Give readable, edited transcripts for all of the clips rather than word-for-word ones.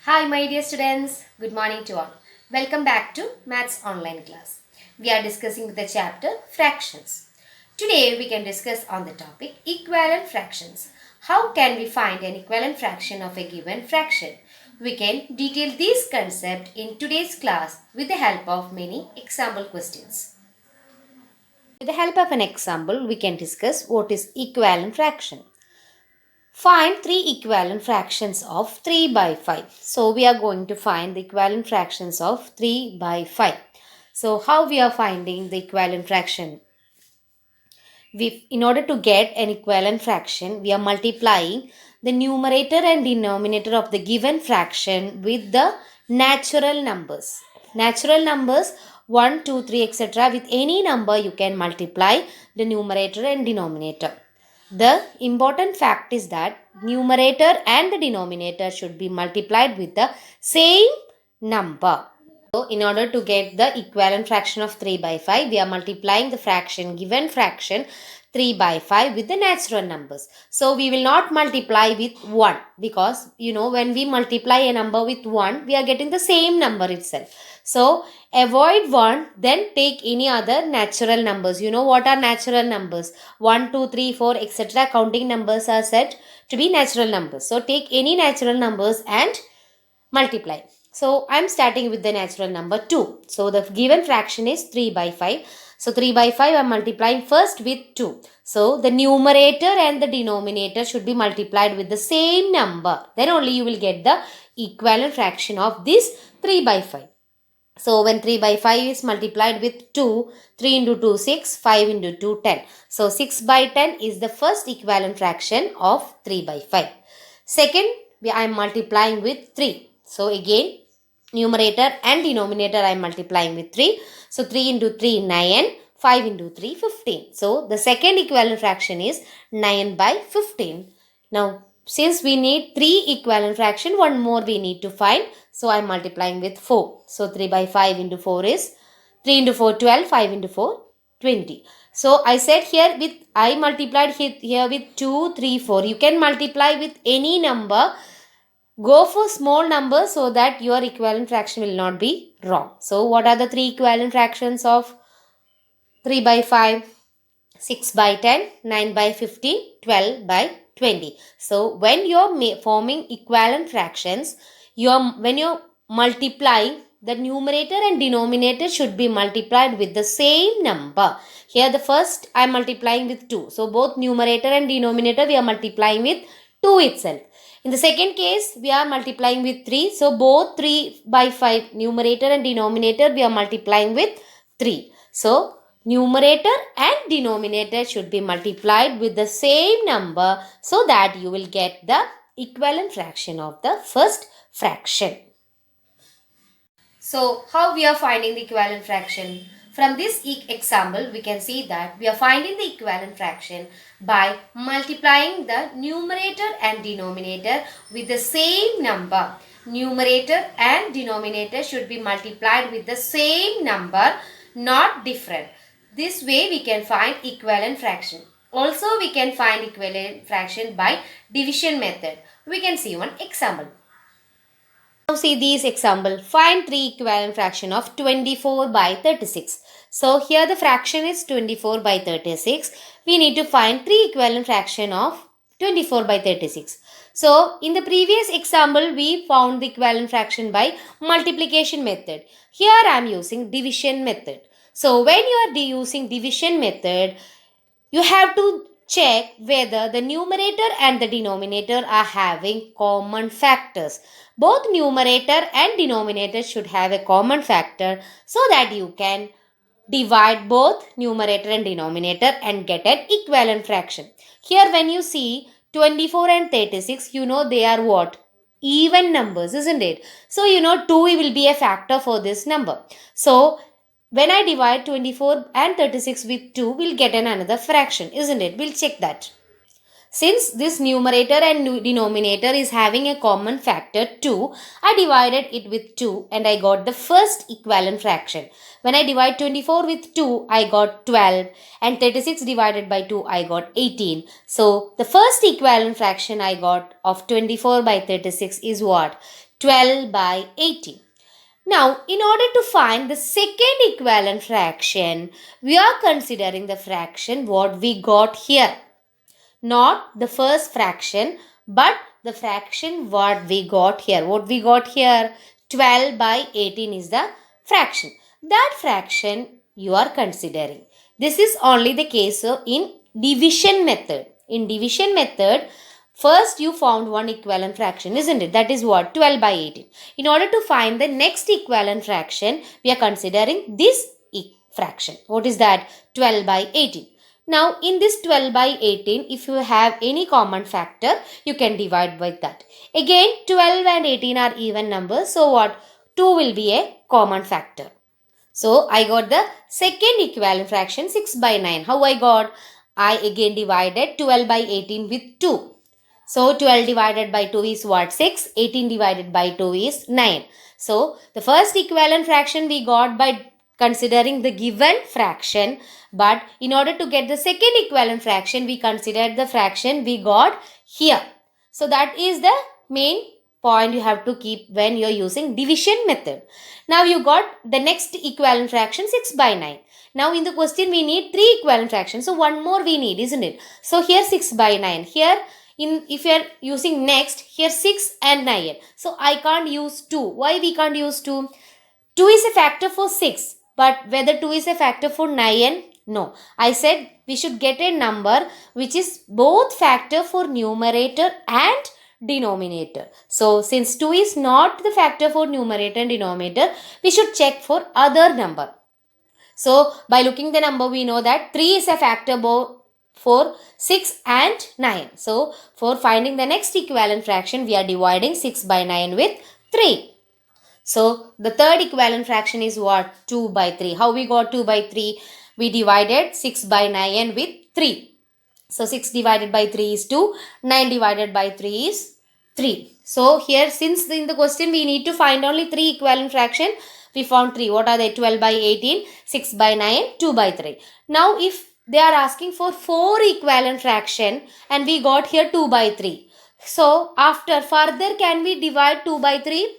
Hi, my dear students. Good morning to all. Welcome back to Maths online class. We are discussing the chapter Fractions. Today we can discuss on the topic equivalent fractions. How can we find an equivalent fraction of a given fraction? We can detail this concept in today's class with the help of many example questions. With the help of an example, we can discuss what is equivalent fraction. Find three equivalent fractions of 3 by 5. So we are going to find the equivalent fractions of 3 by 5. So how we are finding the equivalent fraction? In order to get an equivalent fraction, we are multiplying the numerator and denominator of the given fraction with the natural numbers. Natural numbers 1, 2, 3, etc. With any number you can multiply the numerator and denominator. The important fact is that numerator and the denominator should be multiplied with the same number. So, in order to get the equivalent fraction of 3 by 5, we are multiplying the given fraction 3 by 5 with the natural numbers. So, we will not multiply with 1 because, when we multiply a number with 1, we are getting the same number itself. So, avoid 1, then take any other natural numbers. You know what are natural numbers? 1, 2, 3, 4, etc. Counting numbers are said to be natural numbers. So, take any natural numbers and multiply. So I'm starting with the natural number 2. So the given fraction is 3 by 5. So 3 by 5 I'm multiplying first with 2. So the numerator and the denominator should be multiplied with the same number. Then only you will get the equivalent fraction of this 3 by 5. So when 3 by 5 is multiplied with 2, 3 into 2, 6, 5 into 2, 10. So 6 by 10 is the first equivalent fraction of 3 by 5. Second, I am multiplying with 3. So again, numerator and denominator I am multiplying with 3. So 3 into 3, 9. 5 into 3, 15. So the second equivalent fraction is 9 by 15. Now, since we need 3 equivalent fraction, one more we need to find. So I am multiplying with 4. So 3 by 5 into 4 is 3 into 4, 12. 5 into 4, 20. So I said here I multiplied here with 2, 3, 4. You can multiply with any number. Go for small numbers so that your equivalent fraction will not be wrong. So what are the three equivalent fractions of 3 by 5? 6 by 10, 9 by 15, 12 by 20. So when you're forming equivalent fractions, when you're multiplying, the numerator and denominator should be multiplied with the same number. Here the first I am multiplying with 2. So both numerator and denominator we are multiplying with 2 itself. In the second case, we are multiplying with 3. So both 3 by 5 numerator and denominator we are multiplying with 3. So numerator and denominator should be multiplied with the same number so that you will get the equivalent fraction of the first fraction. So how we are finding the equivalent fraction? From this example, we can see that we are finding the equivalent fraction by multiplying the numerator and denominator with the same number. Numerator and denominator should be multiplied with the same number, not different. This way we can find equivalent fraction. Also we can find equivalent fraction by division method. We can see one example. Now see these example. Find three equivalent fraction of 24 by 36. So here the fraction is 24 by 36. We need to find three equivalent fraction of 24 by 36. So in the previous example we found the equivalent fraction by multiplication method. Here I am using division method. So when you are using division method, you have to check whether the numerator and the denominator are having common factors. Both numerator and denominator should have a common factor so that you can divide both numerator and denominator and get an equivalent fraction. Here when you see 24 and 36, you know they are what? Even numbers, isn't it? So you know 2 will be a factor for this number. So when I divide 24 and 36 with 2, we'll get another fraction, isn't it? We'll check that. Since this numerator and denominator is having a common factor 2, I divided it with 2 and I got the first equivalent fraction. When I divide 24 with 2, I got 12 and 36 divided by 2, I got 18. So, the first equivalent fraction I got of 24 by 36 is what? 12 by 18. Now, in order to find the second equivalent fraction, we are considering the fraction what we got here. Not the first fraction, but the fraction what we got here. What we got here, 12 by 18 is the fraction. That fraction you are considering. This is only the case in division method. In division method, first you found one equivalent fraction, isn't it? That is what? 12 by 18. In order to find the next equivalent fraction, we are considering this fraction. What is that? 12 by 18. Now, in this 12 by 18, if you have any common factor, you can divide by that. Again, 12 and 18 are even numbers. So, what? 2 will be a common factor. So, I got the second equivalent fraction 6 by 9. How I got? I again divided 12 by 18 with 2. So, 12 divided by 2 is what? 6. 18 divided by 2 is 9. So, the first equivalent fraction we got by considering the given fraction, but in order to get the second equivalent fraction, we considered the fraction we got here. So, that is the main point you have to keep when you are using division method. Now, you got the next equivalent fraction 6 by 9. Now, in the question, we need 3 equivalent fractions. So, one more we need, isn't it? So, here 6 by 9. Here, if you are using next, here 6 and 9. So, I can't use 2. Why we can't use 2? 2 is a factor for 6. But whether 2 is a factor for 9? No. I said we should get a number which is both factor for numerator and denominator. So, since 2 is not the factor for numerator and denominator, we should check for other number. So, by looking the number, we know that 3 is a factor for 6 and 9. So, for finding the next equivalent fraction, we are dividing 6 by 9 with 3. So, the third equivalent fraction is what? 2 by 3. How we got 2 by 3? We divided 6 by 9 with 3. So, 6 divided by 3 is 2. 9 divided by 3 is 3. So, here since in the question we need to find only 3 equivalent fraction, we found 3. What are they? 12 by 18, 6 by 9, 2 by 3. Now, if they are asking for 4 equivalent fraction and we got here 2 by 3. So, after further can we divide 2 by 3?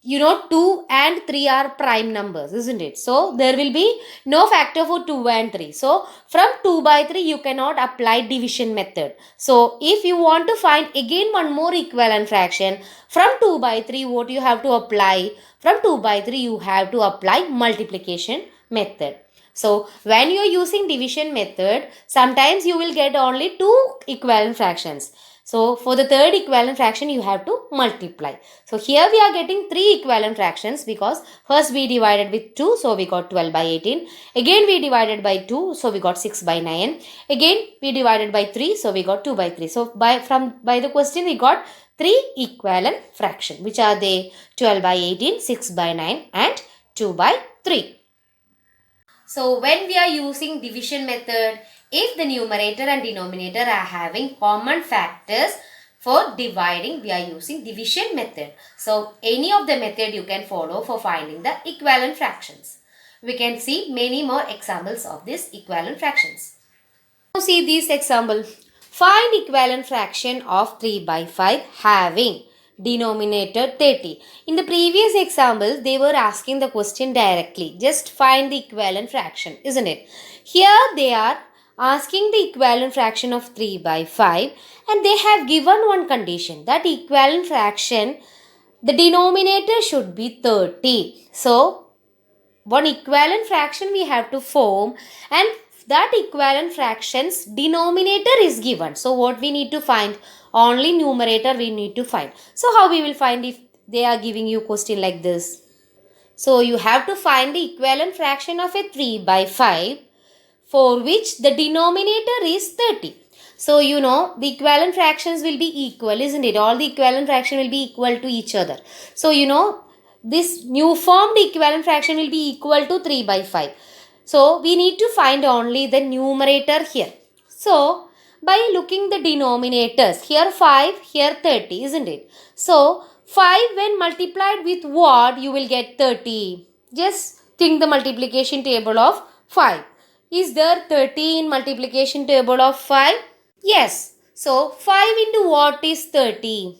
You know 2 and 3 are prime numbers, isn't it? So, there will be no factor for 2 and 3. So, from 2 by 3 you cannot apply division method. So, if you want to find again one more equivalent fraction, from 2 by 3 what you have to apply? From 2 by 3 you have to apply multiplication method. So, when you are using division method, sometimes you will get only 2 equivalent fractions. So, for the third equivalent fraction, you have to multiply. So, here we are getting 3 equivalent fractions because first we divided with 2, so we got 12 by 18. Again, we divided by 2, so we got 6 by 9. Again, we divided by 3, so we got 2 by 3. So, by the question, we got 3 equivalent fractions, which are they? 12 by 18, 6 by 9 and 2 by 3. So, when we are using division method, if the numerator and denominator are having common factors for dividing, we are using division method. So, any of the method you can follow for finding the equivalent fractions. We can see many more examples of these equivalent fractions. Now, see this example. Find equivalent fraction of 3 by 5 having denominator 30. In the previous example, they were asking the question directly. Just find the equivalent fraction, isn't it? Here they are asking the equivalent fraction of 3 by 5 and they have given one condition that equivalent fraction, the denominator should be 30. So, one equivalent fraction we have to form and that equivalent fraction's denominator is given. So, what we need to find? Only numerator we need to find. So, how we will find if they are giving you question like this? So, you have to find the equivalent fraction of a 3 by 5 for which the denominator is 30. So, you know, the equivalent fractions will be equal, isn't it? All the equivalent fraction will be equal to each other. So, you know, this new formed equivalent fraction will be equal to 3 by 5. So, we need to find only the numerator here. So, by looking the denominators. Here 5, here 30, isn't it? So 5 when multiplied with what, you will get 30. Just think the multiplication table of 5. Is there 30 in multiplication table of 5? Yes. So 5 into what is 30?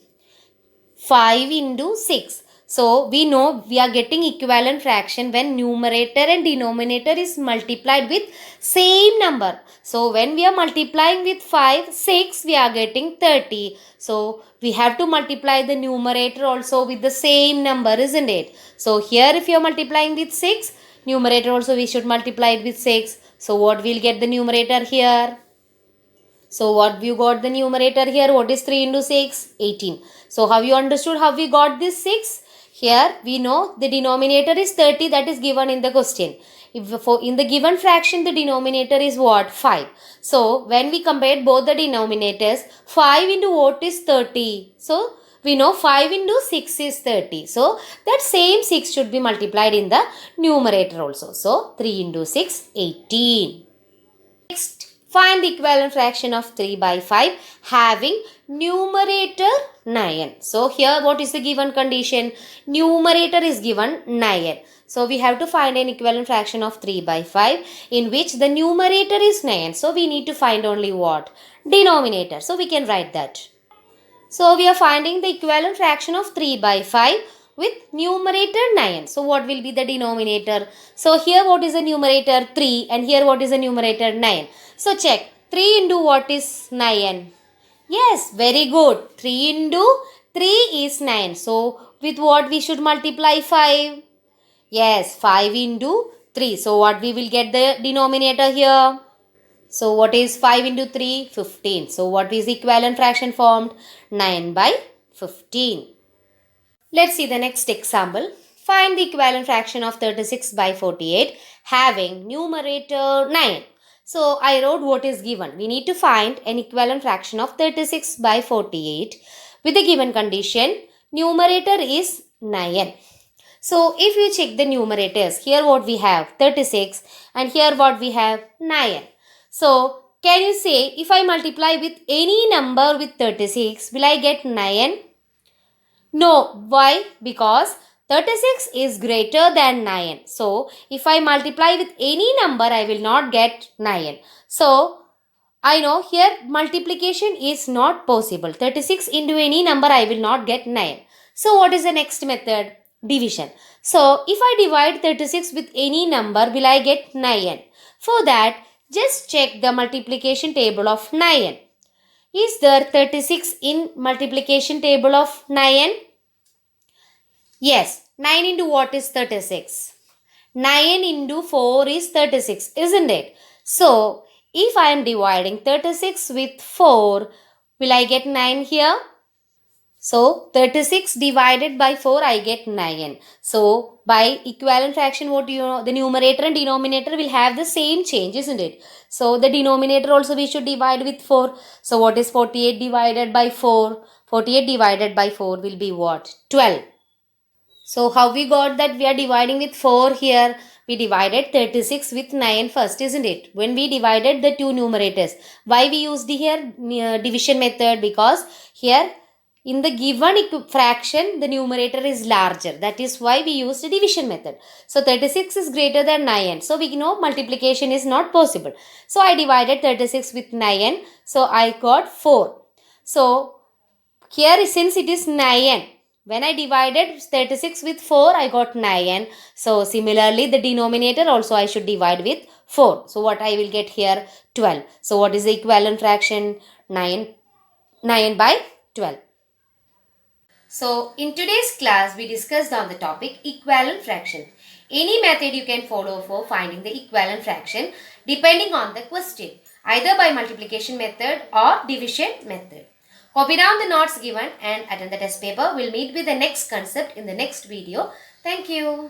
5 into 6. So we know we are getting equivalent fraction when numerator and denominator is multiplied with same number. So when we are multiplying with 5, 6, we are getting 30. So we have to multiply the numerator also with the same number, isn't it? So here if you are multiplying with 6, numerator also we should multiply it with 6. So what we'll get the numerator here? So what we got the numerator here? What is 3 into 6? 18. So how you understood how we got this 6? Here we know the denominator is 30, that is given in the question. If in the given fraction the denominator is what? 5. So when we compare both the denominators, 5 into what is 30? So we know 5 into 6 is 30. So that same 6 should be multiplied in the numerator also. So 3 into 6, 18. Next, find the equivalent fraction of 3 by 5 having numerator 9. So here what is the given condition? Numerator is given 9. So we have to find an equivalent fraction of 3 by 5 in which the numerator is 9. So we need to find only what? Denominator. So we can write that. So we are finding the equivalent fraction of 3 by 5 with numerator 9. So what will be the denominator? So here what is the numerator? 3 and here what is the numerator? 9. So check 3 into what is 9? Yes, very good. 3 into 3 is 9. So with what we should multiply 5? Yes, 5 into 3. So what we will get the denominator here? So what is 5 into 3? 15. So what is the equivalent fraction formed? 9 by 15. Let's see the next example. Find the equivalent fraction of 36 by 48 having numerator 9. So I wrote what is given. We need to find an equivalent fraction of 36 by 48 with the given condition. Numerator is 9. So if you check the numerators, here what we have 36 and here what we have 9. So can you say if I multiply with any number with 36, will I get 9? No. Why? Because 36 is greater than 9. So if I multiply with any number, I will not get 9. So I know here multiplication is not possible. 36 into any number, I will not get 9. So what is the next method? Division. So if I divide 36 with any number, will I get 9? For that, just check the multiplication table of 9. Is there 36 in multiplication table of 9? Yes. 9 into what is 36? 9 into 4 is 36, isn't it? So, if I am dividing 36 with 4, will I get 9 here? So, 36 divided by 4, I get 9. So, by equivalent fraction, what you know, the numerator and denominator will have the same change, isn't it? So, the denominator also we should divide with 4. So, what is 48 divided by 4? 48 divided by 4 will be what? 12. So, how we got that we are dividing with 4 here? We divided 36 with 9 first, isn't it? When we divided the two numerators. Why we used here division method? Because here in the given fraction, the numerator is larger. That is why we used the division method. So 36 is greater than 9. So we know multiplication is not possible. So I divided 36 with 9. So I got 4. So here since it is 9. When I divided 36 with 4, I got 9. So similarly, the denominator also I should divide with 4. So what I will get here? 12. So what is the equivalent fraction? 9 by 12. So in today's class, we discussed on the topic equivalent fraction. Any method you can follow for finding the equivalent fraction depending on the question, either by multiplication method or division method. Copy down the notes given and attend the test paper. We'll meet with the next concept in the next video. Thank you.